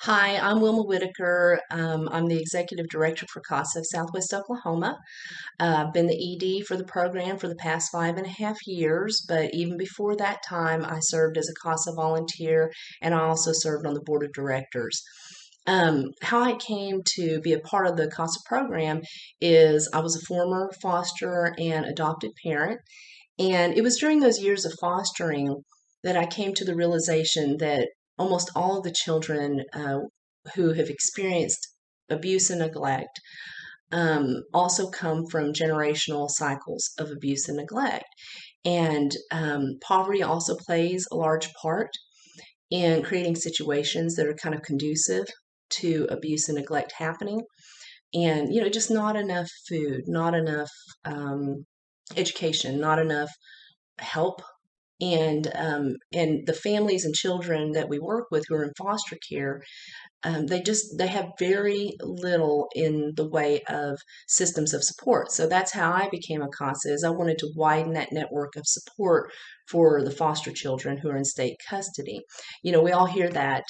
Hi, I'm Wilma Whitaker. I'm the executive director for CASA of Southwest Oklahoma. I've been the ED for the program for the past 5.5 years, but even before that time, I served as a CASA volunteer and I also served on the board of directors. How I came to be a part of the CASA program is I was a former foster and adopted parent, and it was during those years of fostering that I came to the realization that almost all of the children who have experienced abuse and neglect also come from generational cycles of abuse and neglect. And poverty also plays a large part in creating situations that are kind of conducive to abuse and neglect happening. And, just not enough food, not enough education, not enough help, and the families and children that we work with who are in foster care, they have very little in the way of systems of support. So that's how I became a CASA, is I wanted to widen that network of support for the foster children who are in state custody. We all hear that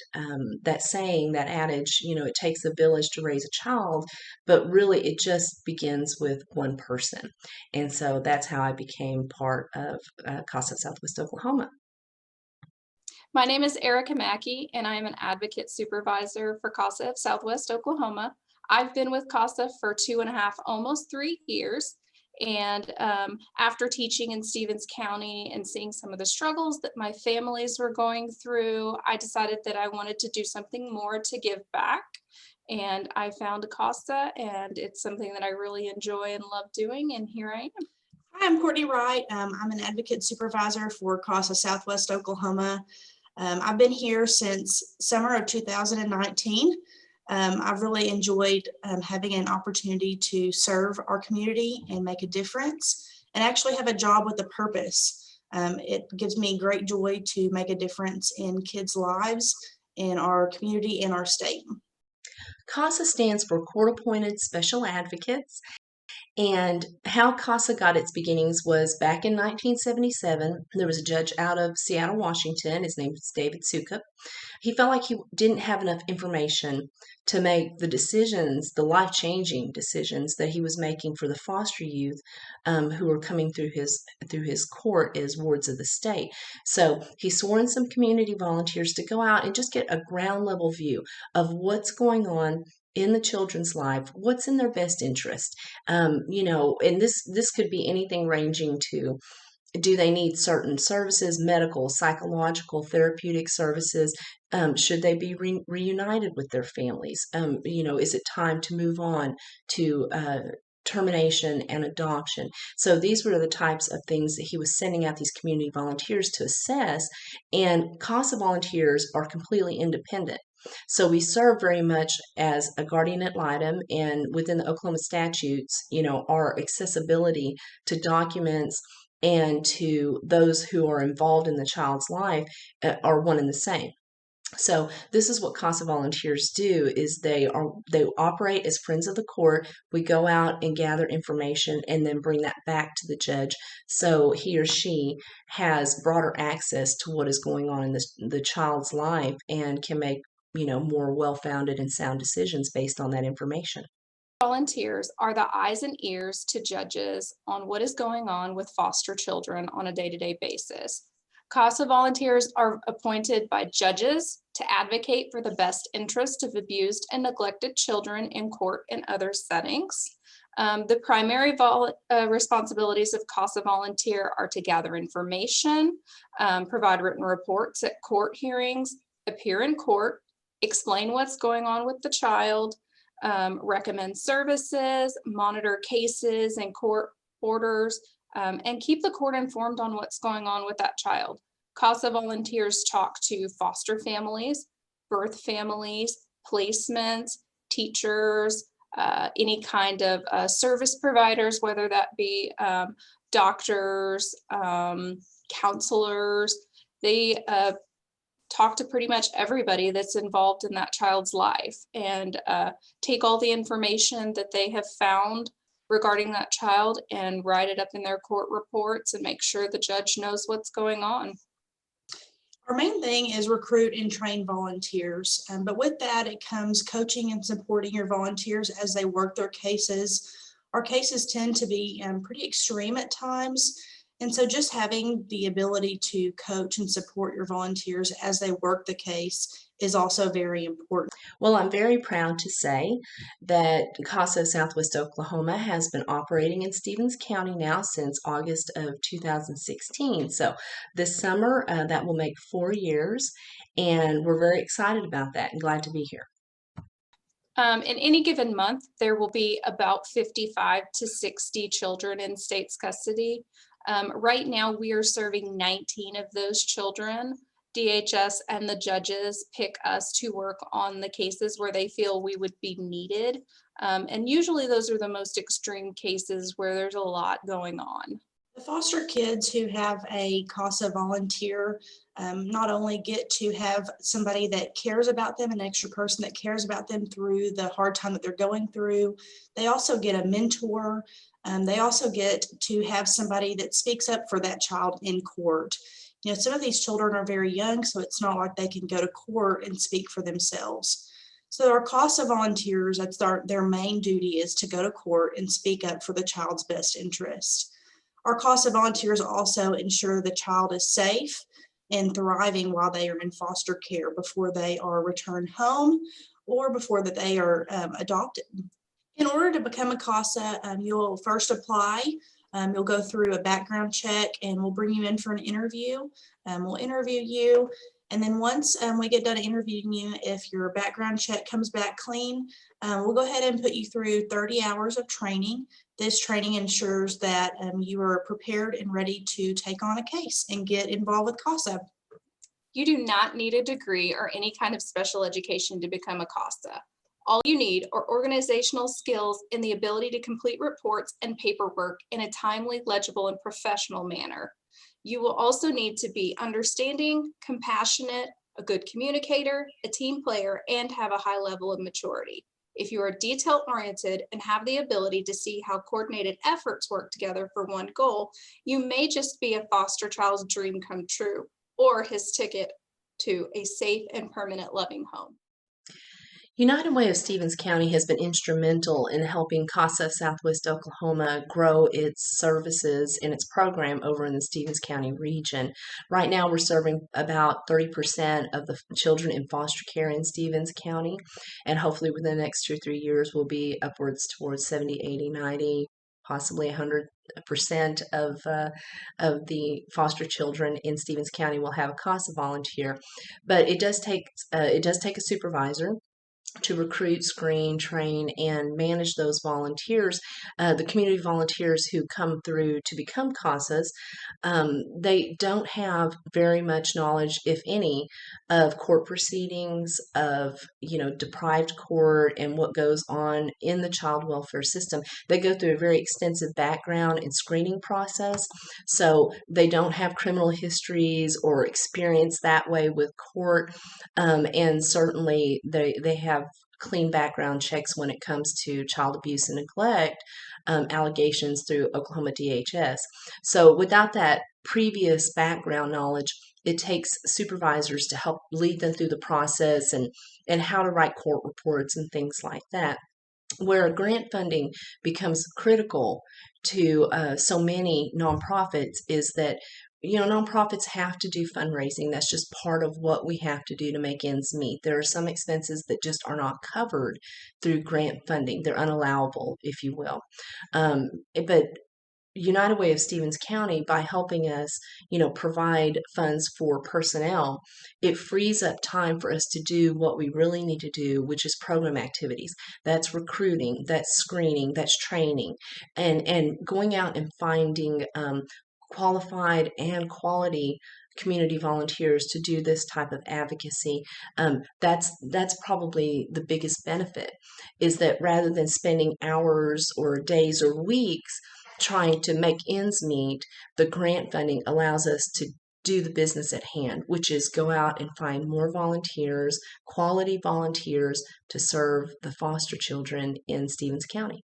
saying, that adage, it takes a village to raise a child, but really it just begins with one person. And so that's how I became part of CASA Southwest Oklahoma. My name is Erica Mackey, and I am an advocate supervisor for CASA of Southwest Oklahoma. I've been with CASA for 2.5, almost 3 years. And after teaching in Stevens County and seeing some of the struggles that my families were going through, I decided that I wanted to do something more to give back. And I found a CASA, and it's something that I really enjoy and love doing. And here I am. Hi, I'm Courtney Wright. I'm an advocate supervisor for CASA Southwest Oklahoma. I've been here since summer of 2019. I've really enjoyed having an opportunity to serve our community and make a difference and actually have a job with a purpose. It gives me great joy to make a difference in kids' lives, in our community, and our state. CASA stands for Court Appointed Special Advocates. And how CASA got its beginnings was back in 1977. There was a judge out of Seattle, Washington. His name was David Sukup. He felt like he didn't have enough information to make the decisions, the life-changing decisions that he was making for the foster youth who were coming through his court as wards of the state. So he swore in some community volunteers to go out and just get a ground level view of what's going on in the children's life, what's in their best interest. And this could be anything ranging to, do they need certain services, medical, psychological, therapeutic services? Should they be reunited with their families? Is it time to move on to termination and adoption? So these were the types of things that he was sending out these community volunteers to assess. And CASA volunteers are completely independent. So we serve very much as a guardian ad litem, and within the Oklahoma statutes, our accessibility to documents and to those who are involved in the child's life are one and the same. So this is what CASA volunteers do: is they operate as friends of the court. We go out and gather information and then bring that back to the judge, so he or she has broader access to what is going on in the child's life and can make more well-founded and sound decisions based on that information. Volunteers are the eyes and ears to judges on what is going on with foster children on a day-to-day basis. CASA volunteers are appointed by judges to advocate for the best interest of abused and neglected children in court and other settings. The primary responsibilities of CASA volunteer are to gather information, provide written reports at court hearings, appear in court, explain what's going on with the child, recommend services, monitor cases and court orders, and keep the court informed on what's going on with that child. CASA volunteers talk to foster families, birth families, placements, teachers, any kind of service providers, whether that be doctors, counselors. They talk to pretty much everybody that's involved in that child's life, and take all the information that they have found regarding that child and write it up in their court reports and make sure the judge knows what's going on. Our main thing is recruit and train volunteers, but with that, it comes coaching and supporting your volunteers as they work their cases. Our cases tend to be pretty extreme at times, and so just having the ability to coach and support your volunteers as they work the case is also very important. Well, I'm very proud to say that CASA Southwest Oklahoma has been operating in Stevens County now since August of 2016. So this summer, that will make 4 years, and we're very excited about that and glad to be here. In any given month, there will be about 55 to 60 children in state's custody. Right now, we are serving 19 of those children. DHS and the judges pick us to work on the cases where they feel we would be needed. And usually those are the most extreme cases where there's a lot going on. The foster kids who have a CASA volunteer not only get to have somebody that cares about them, an extra person that cares about them through the hard time that they're going through, they also get a mentor. They also get to have somebody that speaks up for that child in court. You know, some of these children are very young, so it's not like they can go to court and speak for themselves. So our CASA volunteers, that's their main duty, is to go to court and speak up for the child's best interest. Our CASA volunteers also ensure the child is safe and thriving while they are in foster care before they are returned home or before that they are adopted. In order to become a CASA, you'll first apply. You'll go through a background check and we'll bring you in for an interview. We'll interview you. And then once we get done interviewing you, if your background check comes back clean, we'll go ahead and put you through 30 hours of training. This training ensures that you are prepared and ready to take on a case and get involved with CASA. You do not need a degree or any kind of special education to become a CASA. All you need are organizational skills and the ability to complete reports and paperwork in a timely, legible, and professional manner. You will also need to be understanding, compassionate, a good communicator, a team player, and have a high level of maturity. If you are detail-oriented and have the ability to see how coordinated efforts work together for one goal, you may just be a foster child's dream come true, or his ticket to a safe and permanent loving home. United Way of Stevens County has been instrumental in helping CASA Southwest Oklahoma grow its services and its program over in the Stevens County region. Right now, we're serving about 30% of the children in foster care in Stevens County, and hopefully within the next 2 or 3 years, we'll be upwards towards 70, 80, 90, possibly 100% of the foster children in Stevens County will have a CASA volunteer. But it does take a supervisor to recruit, screen, train, and manage those volunteers. The community volunteers who come through to become CASAs, they don't have very much knowledge, if any, of court proceedings, of deprived court, and what goes on in the child welfare system. They go through a very extensive background and screening process, so they don't have criminal histories or experience that way with court, and certainly they have clean background checks when it comes to child abuse and neglect allegations through Oklahoma DHS. So without that previous background knowledge, it takes supervisors to help lead them through the process and how to write court reports and things like that. Where grant funding becomes critical to so many nonprofits is that nonprofits have to do fundraising. That's just part of what we have to do to make ends meet. There are some expenses that just are not covered through grant funding. They're unallowable, if you will. But United Way of Stevens County, by helping us, provide funds for personnel, it frees up time for us to do what we really need to do, which is program activities. That's recruiting, that's screening, that's training, and going out and finding qualified and quality community volunteers to do this type of advocacy. That's probably the biggest benefit, is that rather than spending hours or days or weeks trying to make ends meet, the grant funding allows us to do the business at hand, which is go out and find more volunteers, quality volunteers, to serve the foster children in Stevens County.